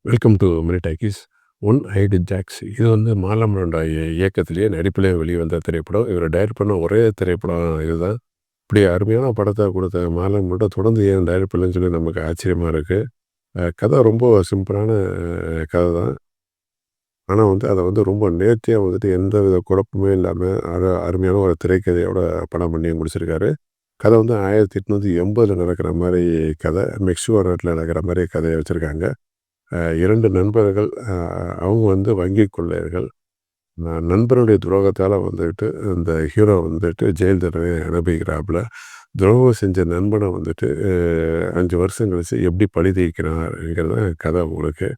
Welcome to mini talkies. One ஐடு ஜாக்ஸ். இது வந்து மாலம்பரண்டா இயக்கத்திலேயே நடிப்பிலே வெளிவந்த திரைப்படம். இவர் டைரக்ட் பண்ண ஒரே திரைப்படம் இதுதான். இப்படி அருமையான படத்தை கொடுத்த மாலம்பரண்டா தொடர்ந்து ஏன் டைரக்ட் பண்ணலன்னு சொல்லி நமக்கு ஆச்சரியமாக இருக்குது. கதை ரொம்ப சிம்பிளான கதை தான். ஆனால் வந்து அதை வந்து ரொம்ப நேர்த்தியாக வந்துட்டு எந்த வித குழப்பமே இல்லாமல் அருமையான ஒரு திரைக்கதையோட படம் பண்ணி முடிச்சிருக்காரு. கதை வந்து 1880 நடக்கிற மாதிரி கதை. மெக்சிகோ நாட்டில் நடக்கிற மாதிரி கதையை வச்சுருக்காங்க. 2 நண்பர்கள், அவங்க வந்து வங்கி கொள்ளையர்கள். நண்பருடைய துரோகத்தால் வந்துட்டு இந்த ஹீரோ வந்துட்டு ஜெயில் தண்டனை அனுபவிக்கிறாப்புல. துரோகம் செஞ்ச நண்பனை வந்துட்டு 5 வருஷம் கழிச்சு எப்படி பழி தீர்க்கிறாருங்கிறது தான் கதை உங்களுக்கு.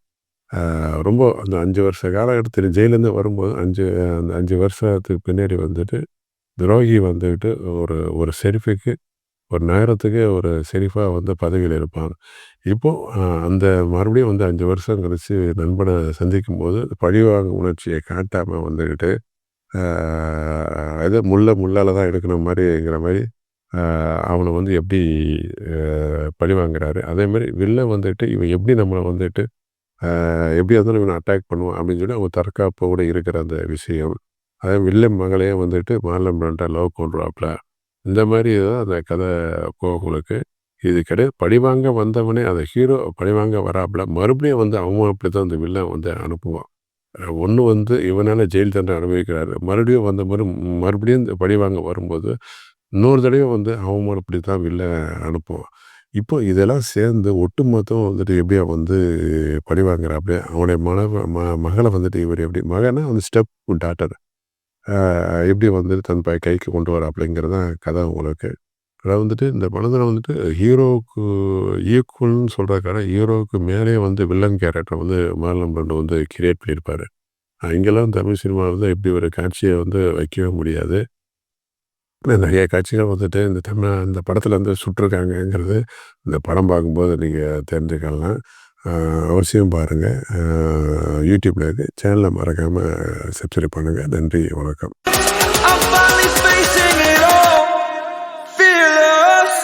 ரொம்ப அந்த 5 வருஷ காலகட்டத்தில் ஜெயிலேருந்து வரும்போது அந்த 5 வருஷத்துக்கு பின்னாடி வந்துட்டு துரோகி வந்துட்டு ஒரு ஒரு ஷெரீஃபுக்கு ஒரு நகரத்துக்கு ஒரு ஷெரீஃபாக வந்து பதவியில் இருப்பான். இப்போது அந்த மறுபடியும் வந்து 5 வருஷம் கழிச்சு நண்பனை சந்திக்கும்போது பழிவாங்கும் உணர்ச்சியை காட்டாமல் வந்துக்கிட்டு ஏதோ முள்ளால் தான் எடுக்கணும் மாதிரிங்கிற மாதிரி அவனை வந்து எப்படி பழிவாங்கிறாரு. அதேமாதிரி வில்லன் வந்துட்டு இவன் எப்படி நம்மளை வந்துட்டு எப்படியா இருந்தாலும் இவனை அட்டாக் பண்ணுவான் அப்படின்னு சொல்லி அவங்க தற்காப்போடு இருக்கிற அந்த விஷயம். அதே வில்லன் மகளையே வந்துட்டு மார்லன் பிராண்டோ லவ் கொண்டுருவாப்புல. இந்த மாதிரி தான் அந்த கதை உங்களுக்கு. இது கிடையாது, பழிவாங்க வந்தவனே அந்த ஹீரோ பழிவாங்க வராப்புல மறுபடியும் வந்து அவன் அப்படி தான் அந்த வில்லன் வந்து அனுப்புவான். ஒன்று வந்து இவனால் ஜெயில் தண்டனை அனுபவிக்கிறாரு, மறுபடியும் வந்த மறுபடியும் இந்த பழிவாங்க வரும்போது இன்னொரு தடவை வந்து அவன் அப்படி தான் வில்லன் அனுப்புவான். இப்போ இதெல்லாம் சேர்ந்து ஒட்டுமொத்தம் வந்துட்டு எப்படியா வந்து பழிவாங்கிறாப்புல அவனுடைய மகளை வந்துட்டு இவர் எப்படி மகனா வந்து ஸ்டெப் டாட்டர் எப்படி வந்துட்டு தன் கைக்கு கொண்டு வராப்புலங்கிறது தான் கதை உங்களுக்கு. அதாவது வந்துட்டு இந்த படத்தில் வந்துட்டு ஹீரோவுக்கு ஈக்குவல்னு சொல்கிறக்கான ஹீரோவுக்கு மேலே வந்து வில்லன் கேரக்டர் வந்து மார்லன் பிராண்டோ வந்து கிரியேட் பண்ணியிருப்பார். இங்கெல்லாம் தமிழ் சினிமாவில் வந்து இப்படி ஒரு காட்சியை வந்து வைக்கவே முடியாது. நிறைய காட்சிகள் வந்துட்டு இந்த படத்தில் வந்து சுட்டிருக்காங்கங்கிறது இந்த படம் பார்க்கும்போது நீங்கள் தெரிஞ்சுக்கலாம். அவசியம் பாருங்கள். யூடியூப்பில் இருக்குது. சேனலை மறக்காமல் சப்ஸ்கிரைப் பண்ணுங்கள். நன்றி, வணக்கம். I'm finally facing it all, fearless.